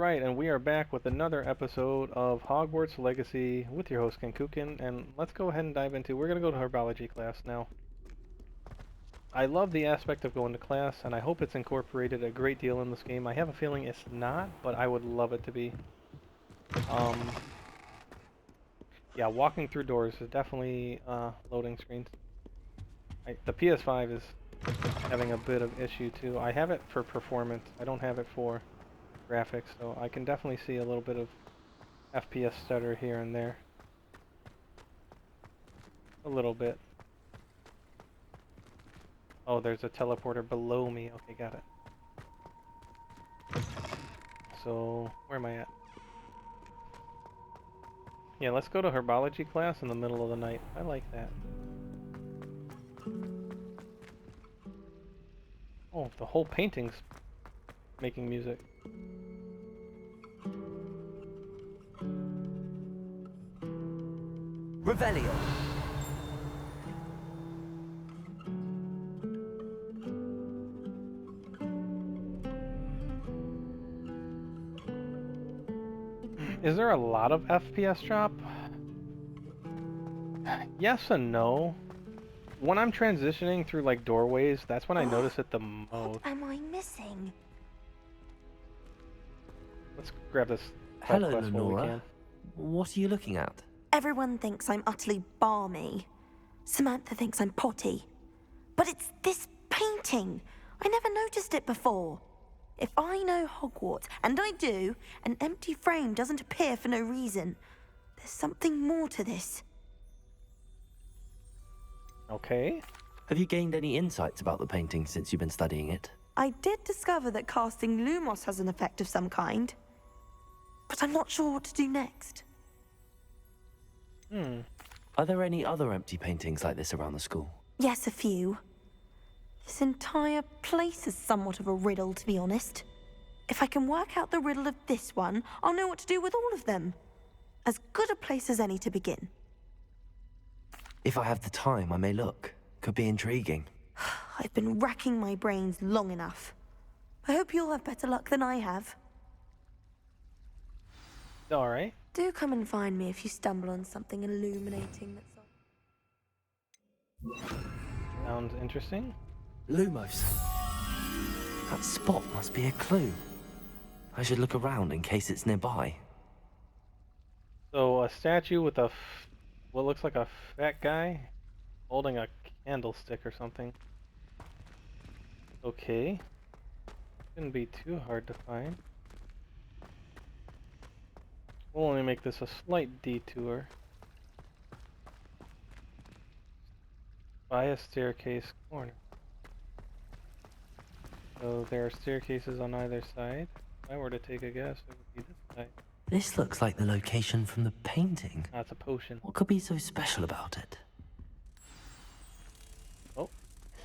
Alright, and we are back with another episode of Hogwarts Legacy with your host Kenkukun, and let's go ahead and dive into. We're going to go to Herbology class now. I love the aspect of going to class, and I hope it's incorporated a great deal in this game. I have a feeling it's not, but I would love it to be. Yeah, walking through doors is definitely loading screens. The PS5 is having a bit of issue too. I have it for performance. I don't have it for graphics, so I can definitely see a little bit of FPS stutter here and there. A little bit. Oh, there's a teleporter below me. Okay, got it. So, where am I at? Yeah, let's go to Herbology class in the middle of the night. I like that. Oh, the whole painting's making music. Revelio. Is there a lot of FPS drop? Yes and no. When I'm transitioning through like doorways, that's when I notice it the most. What am I missing? Let's grab this Hello, quest while we Lenora. can. What are you looking at? Everyone thinks I'm utterly balmy. Samantha thinks I'm potty. But it's this painting. I never noticed it before. If I know Hogwarts, and I do, an empty frame doesn't appear for no reason. There's something more to this. Okay. Have you gained any insights about the painting since you've been studying it? I did discover that casting Lumos has an effect of some kind. But I'm not sure what to do next. Are there any other empty paintings like this around the school? Yes, a few. This entire place is somewhat of a riddle, to be honest. If I can work out the riddle of this one, I'll know what to do with all of them. As good a place as any to begin. If I have the time, I may look. Could be intriguing. I've been racking my brains long enough. I hope you'll have better luck than I have. Alright. Do come and find me if you stumble on something illuminating that's... Sounds interesting. Lumos. That spot must be a clue. I should look around in case it's nearby. So, a statue with what looks like a fat guy holding a candlestick or something. Okay. Shouldn't be too hard to find. We'll only make this a slight detour. By a staircase corner. So there are staircases on either side. If I were to take a guess, it would be this side. This looks like the location from the painting. That's a potion. What could be so special about it? Oh.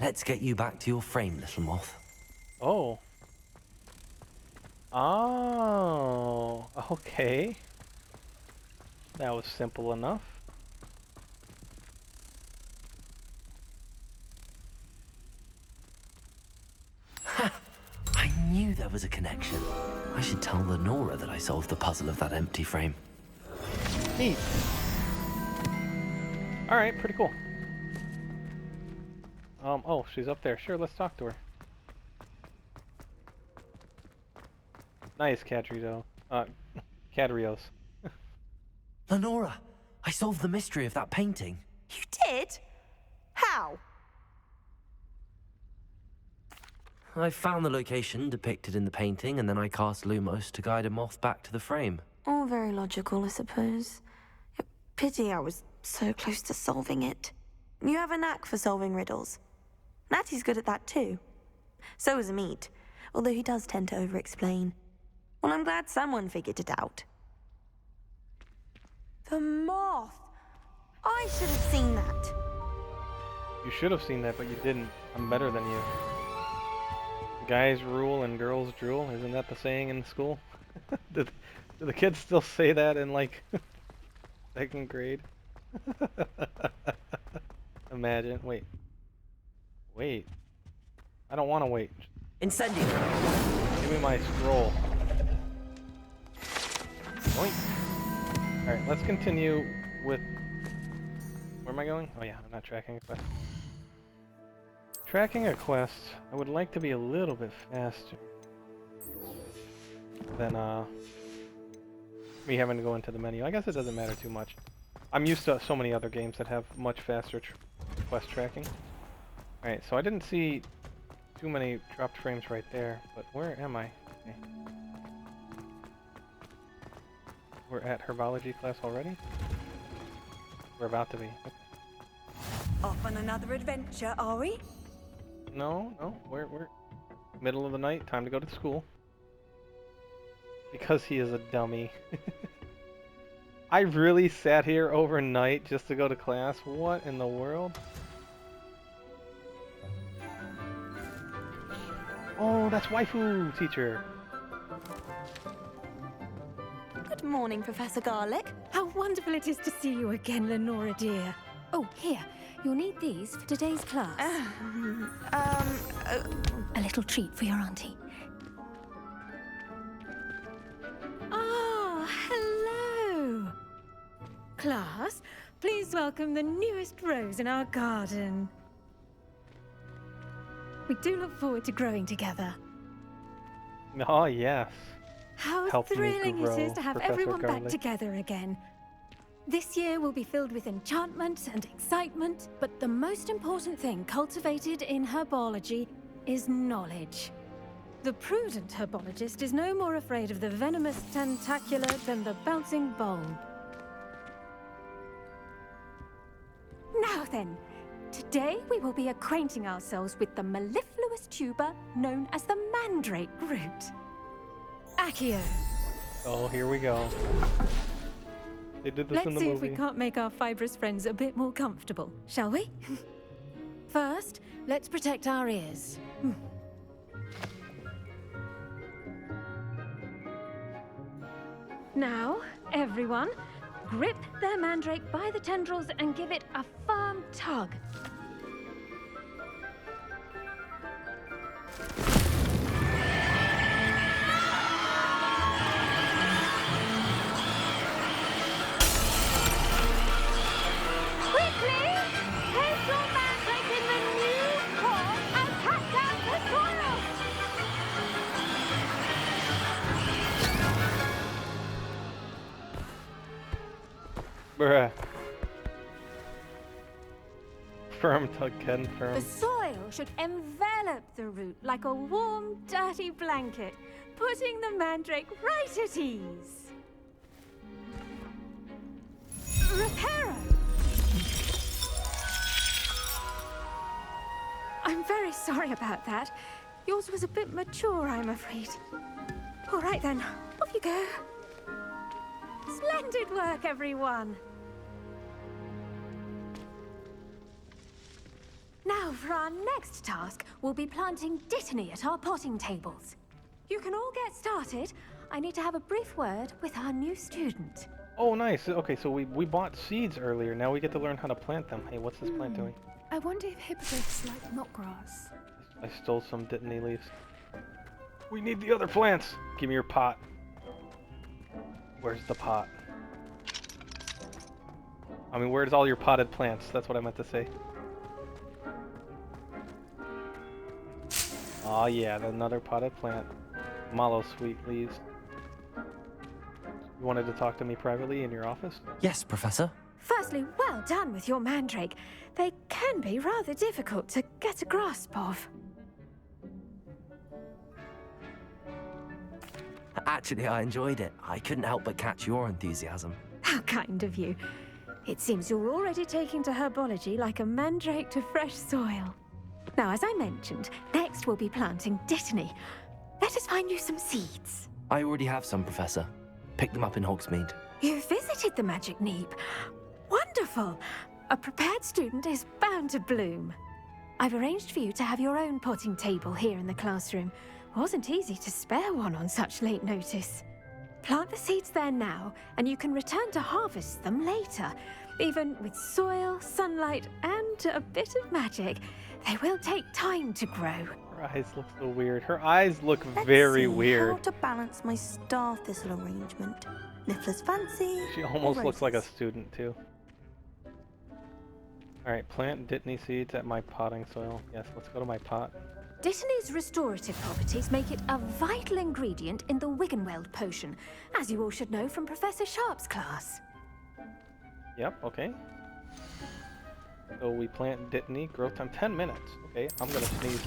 Let's get you back to your frame, little moth. Oh. Oh. Okay. That was simple enough. I knew there was a connection. I should tell Lenora that I solved the puzzle of that empty frame. Neat. Alright, pretty cool. Oh, she's up there. Sure, let's talk to her. Nice, Cadrio. Cadrios. Lenora, I solved the mystery of that painting. You did? How? I found the location depicted in the painting, and then I cast Lumos to guide a moth back to the frame. All very logical, I suppose. Pity I was so close to solving it. You have a knack for solving riddles. Natty's good at that too. So is Amit, although he does tend to over-explain. Well, I'm glad someone figured it out. The moth! I should have seen that. You should have seen that, but you didn't. I'm better than you. Guys rule and girls drool. Isn't that the saying in school? do the kids still say that in like second grade? Imagine. Wait. I don't want to wait. Incendio! Give me my scroll. Boink. Alright, let's continue with... Where am I going? Oh yeah, I'm not tracking a quest. Tracking a quest, I would like to be a little bit faster than me having to go into the menu. I guess it doesn't matter too much. I'm used to so many other games that have much faster quest tracking. Alright, so I didn't see too many dropped frames right there, but where am I? Okay. We're at Herbology class already? We're about to be. Off on another adventure, are we? No, we're middle of the night, time to go to school. Because he is a dummy. I really sat here overnight just to go to class? What in the world? Oh, that's Waifu, teacher. Good morning, Professor Garlic. How wonderful it is to see you again, Lenora dear. Oh, here. You'll need these for today's class. A little treat for your auntie. Ah, hello. Class, please welcome the newest rose in our garden. We do look forward to growing together. Oh, yes. How Help me thrilling it grow, is to have Professor everyone Garlic. back together again. This year will be filled with enchantment and excitement, but the most important thing cultivated in herbology is knowledge. The prudent herbologist is no more afraid of the venomous tentacular than the bouncing bulb. Now then, today we will be acquainting ourselves with the mellifluous tuber known as the mandrake root. Accio. Oh, here we go. They did this in Let's the see movie. if we can't make our fibrous friends a bit more comfortable, shall we? First, let's protect our ears. Now, everyone, grip their mandrake by the tendrils and give it a firm tug. Quickly, place your mandrake in the new pot and cut down the soil. Bruh. Firm tug, Ken, firm. The soil should envelop the root like a warm, dirty blanket, putting the mandrake right at ease. Reparo! I'm very sorry about that. Yours was a bit mature, I'm afraid. All right then, off you go. Splendid work, everyone. Now, for our next task, we'll be planting dittany at our potting tables. You can all get started. I need to have a brief word with our new student. Oh, nice. Okay, so we bought seeds earlier. Now we get to learn how to plant them. Hey, what's this plant doing? I wonder if hippogriffs like knotgrass. I stole some dittany leaves. We need the other plants. Give me your pot. Where's the pot? I mean, where's all your potted plants? That's what I meant to say. Oh yeah, another potted plant. Mallow sweet leaves. You wanted to talk to me privately in your office? Yes, Professor. Firstly, well done with your mandrake. They can be rather difficult to get a grasp of. Actually, I enjoyed it. I couldn't help but catch your enthusiasm. How kind of you. It seems you're already taking to herbology like a mandrake to fresh soil. Now, as I mentioned, next we'll be planting dittany. Let us find you some seeds. I already have some, Professor. Picked them up in Hogsmeade. You visited the Magic Neep. Wonderful! A prepared student is bound to bloom. I've arranged for you to have your own potting table here in the classroom. Wasn't easy to spare one on such late notice. Plant the seeds there now, and you can return to harvest them later. Even with soil, sunlight, and a bit of magic, they will take time to grow. Her eyes look so weird. Her eyes look Let's very see weird. how to balance my star thistle arrangement. Niffler's fancy. She or almost looks like a roses? student too. Alright, plant Dittany seeds at my potting soil. Yes, let's go to my pot. Dittany's restorative properties make it a vital ingredient in the Wiggenweld potion, as you all should know from Professor Sharp's class. Yep, okay. So we plant Dittany, growth time 10 minutes. Okay, I'm gonna sneeze.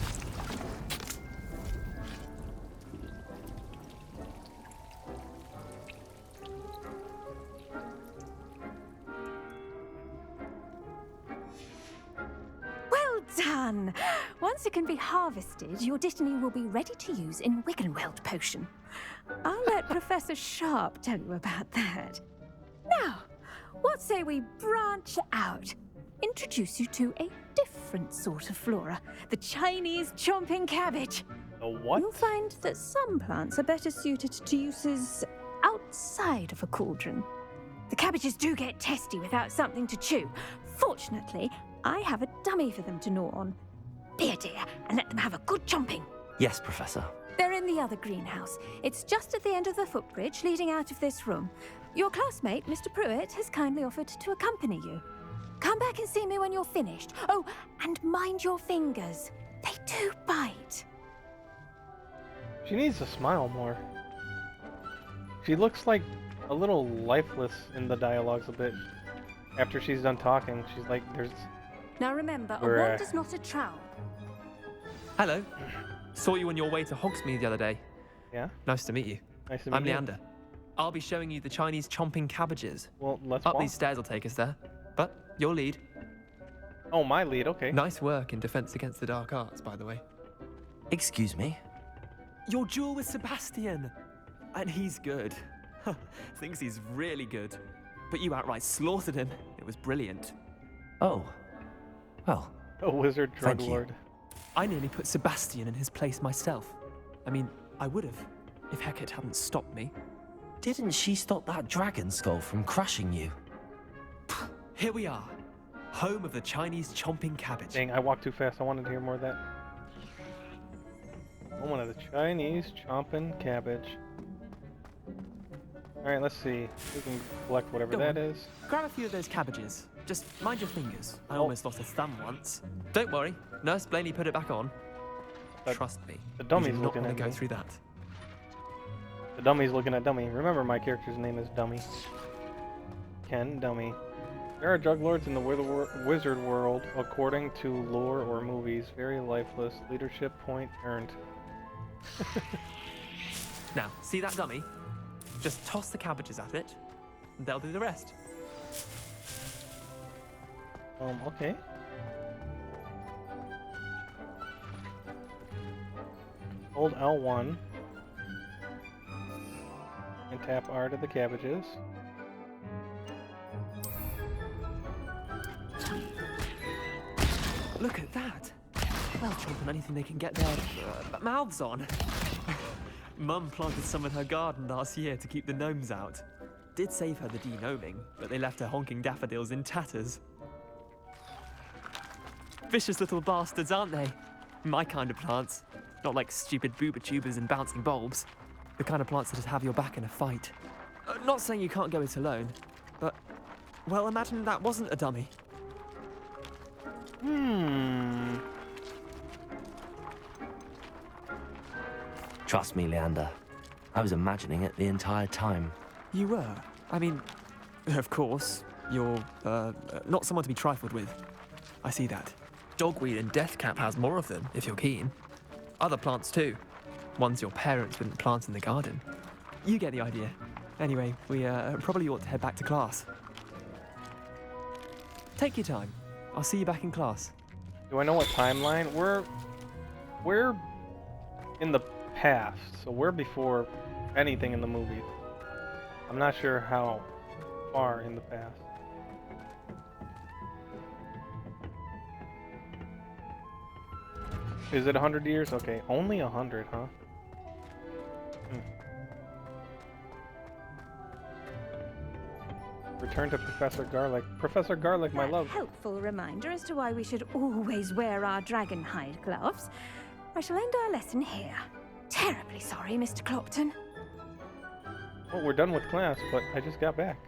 Well done! Once it can be harvested, your Dittany will be ready to use in Wiggenweld potion. I'll let Professor Sharp tell you about that. Now, what say we branch out? Introduce you to a different sort of flora, the Chinese chomping cabbage. The what? You'll find that some plants are better suited to uses outside of a cauldron. The cabbages do get testy without something to chew. Fortunately, I have a dummy for them to gnaw on. Be a dear and let them have a good chomping. Yes, Professor. They're in the other greenhouse. It's just at the end of the footbridge leading out of this room. Your classmate, Mr. Pruitt, has kindly offered to accompany you. Come back and see me when you're finished. Oh, and mind your fingers. They do bite. She needs to smile more. She looks like a little lifeless in the dialogues a bit. After she's done talking, she's like, there's... Now remember, a Bruh. wand is not a trowel. Hello. Saw you on your way to Hogsmeade the other day. Yeah? Nice to meet you. Nice to meet I'm you. Leander. I'll be showing you the Chinese chomping cabbages. Well, let's Up walk. these stairs will take us there. But your lead. Oh, my lead, okay. Nice work in Defense Against the Dark Arts, by the way. Excuse me? Your duel with Sebastian. And he's good. Thinks he's really good. But you outright slaughtered him. It was brilliant. Oh. Well, A wizard drug Thank you. lord. I nearly put Sebastian in his place myself. I mean, I would have, if Hecate hadn't stopped me. didn't she stop that dragon skull from crushing you? Here we are. Home of the Chinese chomping cabbage. Dang, I walked too fast. I wanted to hear more of that. One of the Chinese chomping cabbage. Alright, let's see. We can collect whatever Go that on. is. Grab a few of those cabbages. Just mind your fingers. I Oh. almost lost a thumb once. Don't worry. Nurse Blaney put it back on. But Trust me. the dummy's you do not looking want at to go me. through that. The dummy's looking at Dummy. Remember, my character's name is Dummy. Ken Dummy. There are drug lords in the wizard world, according to lore or movies. Very lifeless. Leadership point earned. Now, see that dummy? Just toss the cabbages at it, and they'll do the rest. Okay. Hold L1. And tap R to the cabbages. Look at that! They'll chomp on anything they can get their mouths on. Mum planted some in her garden last year to keep the gnomes out. Did save her the de-gnoming, but they left her honking daffodils in tatters. Vicious little bastards, aren't they? My kind of plants. Not like stupid booba tubers and bouncing bulbs. The kind of plants that'd have your back in a fight. Not saying you can't go it alone, but... Well, imagine that wasn't a dummy. Trust me, Leander. I was imagining it the entire time. You were? I mean, of course, you're, not someone to be trifled with. I see that. Dogweed and deathcap has more of them, if you're keen. Other plants too. Ones your parents wouldn't plant in the garden. You get the idea. Anyway, we, probably ought to head back to class. Take your time. I'll see you back in class. Do I know what timeline? We're in the past, so we're before anything in the movie. I'm not sure how far in the past. Is it 100 years? Okay, only 100, huh? Return to Professor Garlic. Professor Garlic, my A love. helpful reminder as to why we should always wear our dragon hide gloves. I shall end our lesson here. Terribly sorry, Mr. Clopton. Well, we're done with class, but I just got back.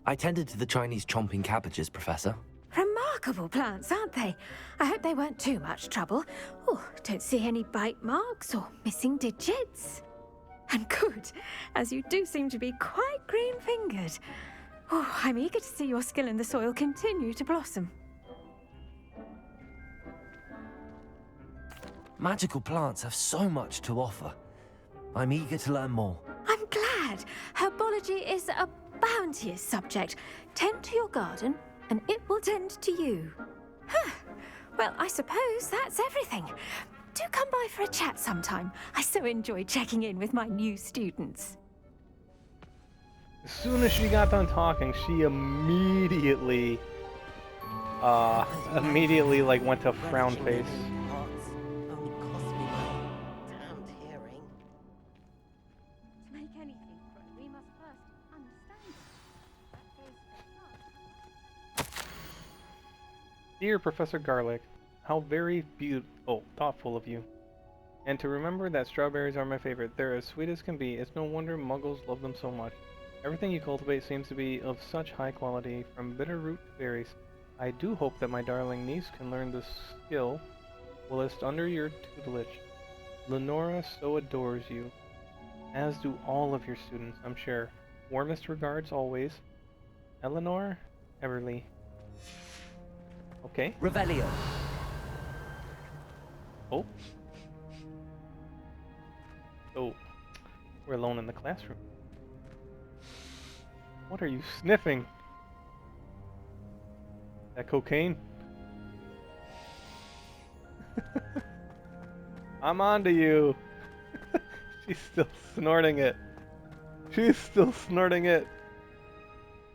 I tended to the Chinese chomping cabbages, Professor. Remarkable plants, aren't they? I hope they weren't too much trouble. Oh, don't see any bite marks or missing digits. And good, as you do seem to be quite green-fingered. Oh, I'm eager to see your skill in the soil continue to blossom. Magical plants have so much to offer. I'm eager to learn more. I'm glad. Herbology is a bounteous subject. Tend to your garden, and it will tend to you. Huh. Well, I suppose that's everything. Do come by for a chat sometime. I so enjoy checking in with my new students. As soon as she got done talking, she immediately like went to frown face. To make anything grow, we must first understand it. Dear Professor Garlic, how very thoughtful of you. And to remember that strawberries are my favorite. They're as sweet as can be. It's no wonder muggles love them so much. Everything you cultivate seems to be of such high quality, from bitter root to berries. I do hope that my darling niece can learn this skill whilst under your tutelage. Lenora so adores you, as do all of your students, I'm sure. Warmest regards always, Eleanor Everly. Okay. Revelio. Oh. Oh. We're alone in the classroom. What are you sniffing? That cocaine? I'm on to you. She's still snorting it. She's still snorting it.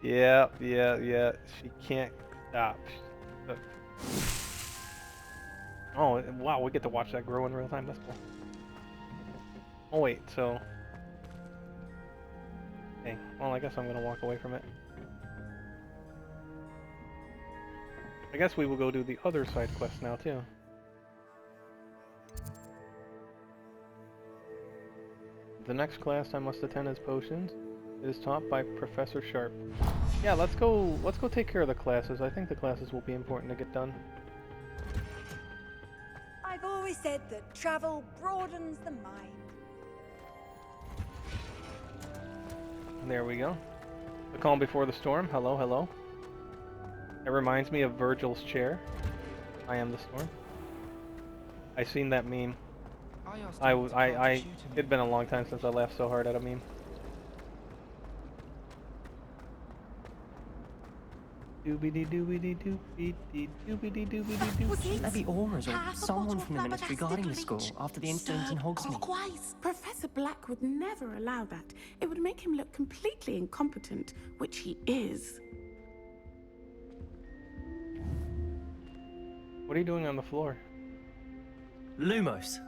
Yeah. She can't stop. Oh, wow, we get to watch that grow in real time. That's cool. Oh, wait, so... Okay, well, I guess I'm gonna walk away from it. I guess we will go do the other side quest now, too. The next class I must attend is Potions. It is taught by Professor Sharp. Yeah, let's go take care of the classes. I think the classes will be important to get done. I've always said that travel broadens the mind. There we go. The calm before the storm. Hello, hello. It reminds me of Virgil's chair. I am the storm. I seen that meme. It'd been a long time since I laughed so hard at a meme. Doobity doobity doobity doobity doobity doo. Maybe Aura's or someone from the ministry guarding the school after the incident in Hogsmeade. Clockwise. Professor Black would never allow that. It would make him look completely incompetent, which he is. What are you doing on the floor? Lumos.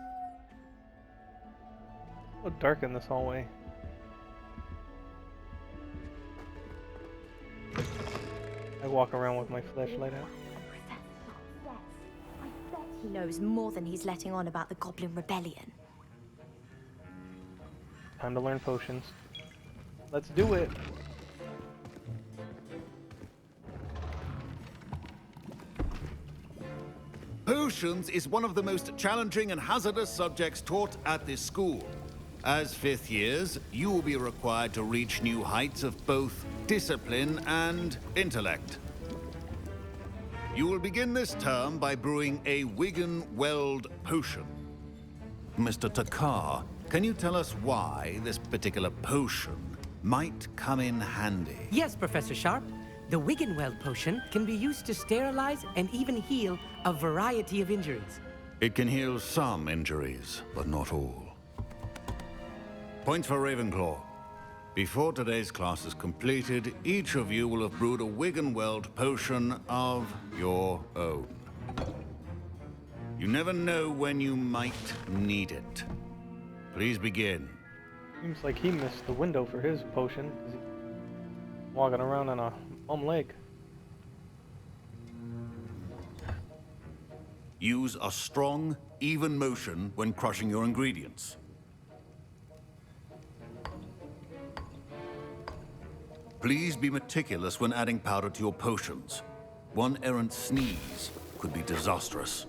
So dark in this hallway. I walk around with my flashlight out. I bet he knows more than he's letting on about the Goblin Rebellion. Time to learn potions. Let's do it! Potions is one of the most challenging and hazardous subjects taught at this school. As fifth years, you will be required to reach new heights of both discipline and intellect. You will begin this term by brewing a Wigan-Weld potion. Mr. Takar, can you tell us why this particular potion might come in handy? Yes, Professor Sharp. The Wigan-Weld potion can be used to sterilize and even heal a variety of injuries. It can heal some injuries, but not all. Points for Ravenclaw. Before today's class is completed, each of you will have brewed a Wigan-Weld potion of your own. You never know when you might need it. Please begin. Seems like he missed the window for his potion. He's walking around on a bum leg. Use a strong, even motion when crushing your ingredients. Please be meticulous when adding powder to your potions. One errant sneeze could be disastrous.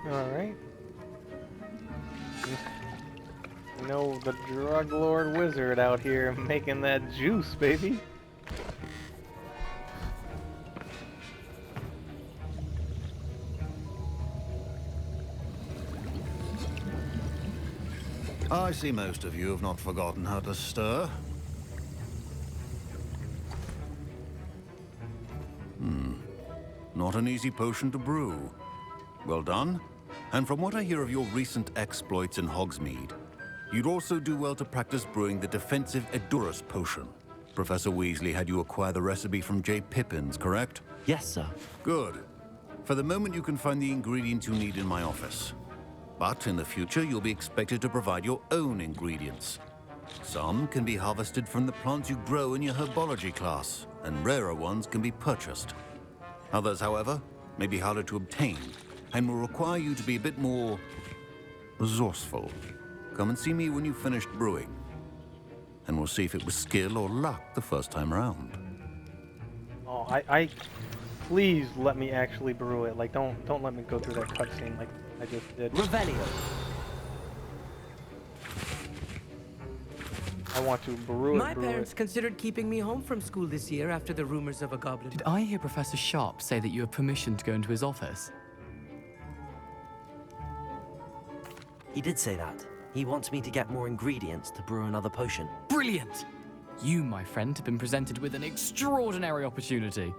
Alright. You know the drug lord wizard out here making that juice, baby. I see most of you have not forgotten how to stir. Not an easy potion to brew. Well done. And from what I hear of your recent exploits in Hogsmeade, you'd also do well to practice brewing the defensive Edurus potion. Professor Weasley had you acquire the recipe from J. Pippins, correct? Yes, sir. Good. For the moment, you can find the ingredients you need in my office. But in the future, you'll be expected to provide your own ingredients. Some can be harvested from the plants you grow in your Herbology class, and rarer ones can be purchased. Others, however, may be harder to obtain, and will require you to be a bit more resourceful. Come and see me when you've finished brewing, and we'll see if it was skill or luck the first time around. Oh, please let me actually brew it. Like, don't let me go through that cutscene like I just did. Revelio. I want to brew it. My parents considered keeping me home from school this year after the rumors of a goblin. Did I hear Professor Sharp say that you have permission to go into his office? He did say that. He wants me to get more ingredients to brew another potion. Brilliant! You, my friend, have been presented with an extraordinary opportunity.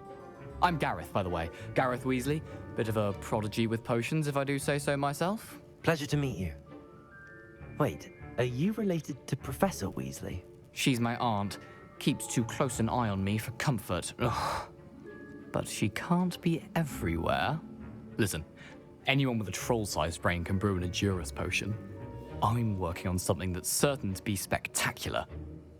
I'm Gareth, by the way. Gareth Weasley. Bit of a prodigy with potions, if I do say so myself. Pleasure to meet you. Wait, are you related to Professor Weasley? She's my aunt. Keeps too close an eye on me for comfort. Ugh. But she can't be everywhere. Listen, anyone with a troll-sized brain can brew an Edurus potion. I'm working on something that's certain to be spectacular.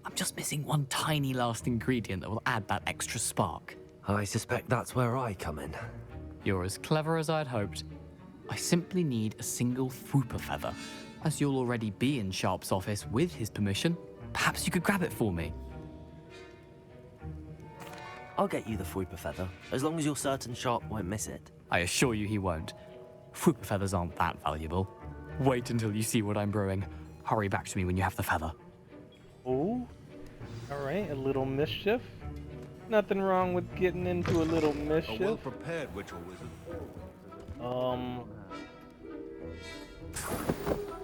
I'm just missing one tiny last ingredient that will add that extra spark. I suspect that's where I come in. You're as clever as I'd hoped. I simply need a single Fwooper feather. As you'll already be in Sharp's office with his permission, perhaps you could grab it for me. I'll get you the Fwooper feather, as long as you're certain Sharp won't miss it. I assure you he won't. Fwooper feathers aren't that valuable. Wait until you see what I'm brewing. Hurry back to me when you have the feather. Oh, alright, a little mischief. Nothing wrong with getting into a little mischief. A well-prepared witch or wizard.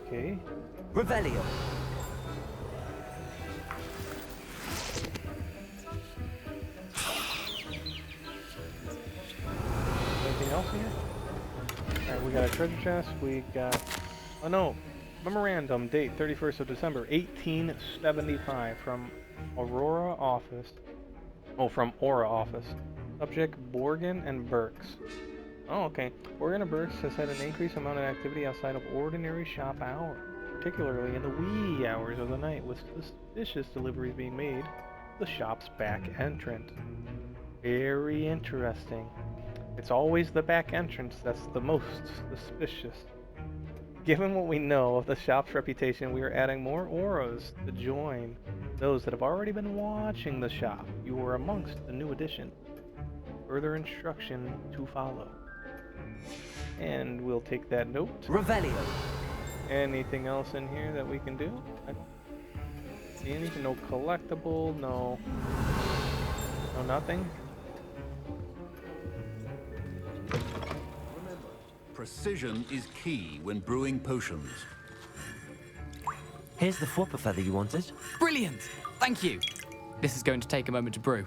Okay. Revelio. Anything else here? Alright, we got a treasure chest, we got... Oh no! Memorandum, date 31st of December, 1875, from Aurora Office. Oh, from Aura Office. Subject, Borgin and Burks. Oh, okay. Borgin and Burks has had an increased amount of activity outside of ordinary shop hours, particularly in the wee hours of the night, with suspicious deliveries being made to the shop's back entrance. Very interesting. It's always the back entrance that's the most suspicious. Given what we know of the shop's reputation, we are adding more auras to join those that have already been watching the shop. You are amongst the new addition. Further instruction to follow. And we'll take that note. Revelio. Anything else in here that we can do? I don't see anything. No collectible, no nothing. Precision is key when brewing potions. Here's the Fwooper feather you wanted. Brilliant! Thank you! This is going to take a moment to brew.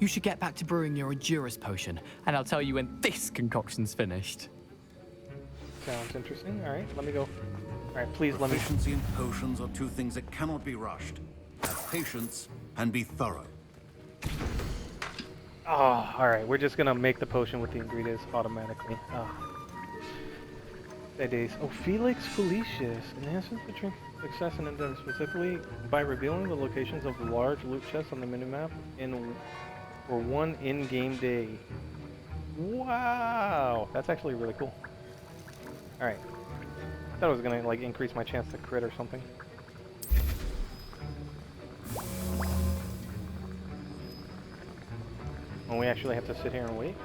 You should get back to brewing your Edurus potion, and I'll tell you when this concoction's finished. Sounds interesting. Alright, let me go. Alright, please let me... Proficiency and potions are two things that cannot be rushed. Have patience and be thorough. Oh, alright, we're just gonna make the potion with the ingredients automatically. days. Oh, Felix Felicius enhances the drink's success and endeavor specifically by revealing the locations of large loot chests on the minimap for one in-game day. Wow, that's actually really cool. All right, I thought it was gonna like increase my chance to crit or something. Well, we actually have to sit here and wait.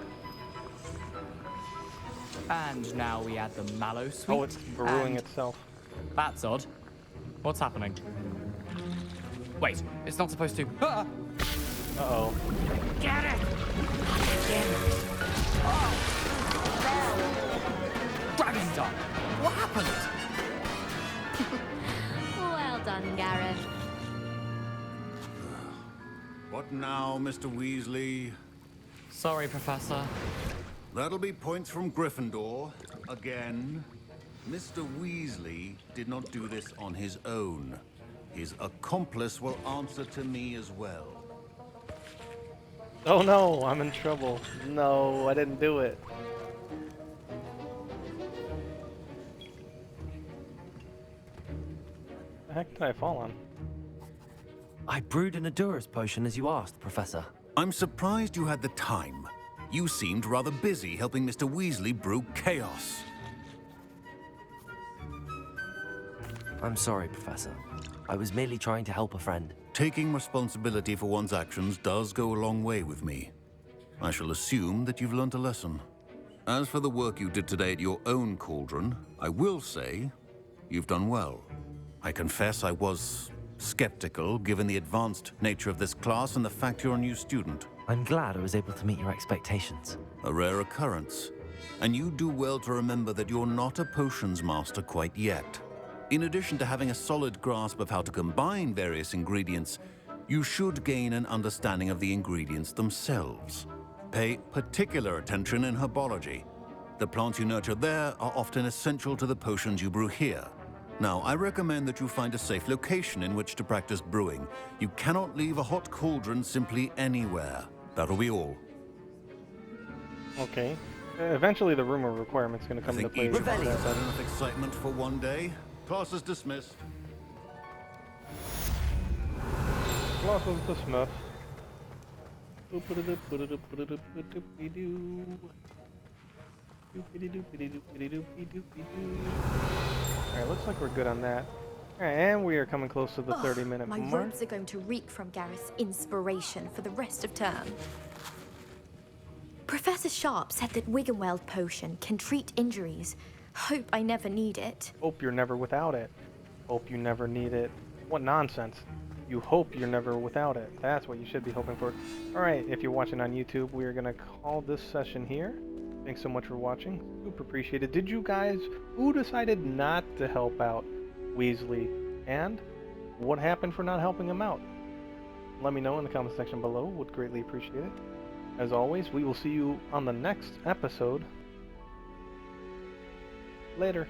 And now we add the mallow sweet. Oh, it's brewing itself. That's odd. What's happening? Wait, it's not supposed to. Ah! Uh-oh. Get it! Dragon Dog! What happened? Well done, Gareth. What now, Mr. Weasley? Sorry, Professor. That'll be points from Gryffindor. Again. Mr. Weasley did not do this on his own. His accomplice will answer to me as well. Oh no, I'm in trouble. No, I didn't do it. The heck did I fall on? I brewed an Adurus potion as you asked, Professor. I'm surprised you had the time. You seemed rather busy helping Mr. Weasley brew chaos. I'm sorry, Professor. I was merely trying to help a friend. Taking responsibility for one's actions does go a long way with me. I shall assume that you've learnt a lesson. As for the work you did today at your own cauldron, I will say you've done well. I confess I was skeptical given the advanced nature of this class and the fact you're a new student. I'm glad I was able to meet your expectations. A rare occurrence. And you do well to remember that you're not a potions master quite yet. In addition to having a solid grasp of how to combine various ingredients, you should gain an understanding of the ingredients themselves. Pay particular attention in Herbology. The plants you nurture there are often essential to the potions you brew here. Now, I recommend that you find a safe location in which to practice brewing. You cannot leave a hot cauldron simply anywhere. That'll be all. Okay. Eventually the room of requirement's gonna come into play. I think each of us has had enough excitement for one day. Class is dismissed. Class is dismissed. Alright, looks like we're good on that. Alright, and we are coming close to the 30-minute My mark. robes are going to reek from Gareth's inspiration for the rest of term. Professor Sharp said that Wiggenweld potion can treat injuries. Hope I never need it. Hope you're never without it. Hope you never need it. What nonsense. You hope you're never without it. That's what you should be hoping for. Alright, if you're watching on YouTube, we are going to call this session here. Thanks so much for watching. Super appreciated. Did you guys, who decided not to help out Weasley? And what happened for not helping him out? Let me know in the comment section below. Would greatly appreciate it. As always, we will see you on the next episode. Later.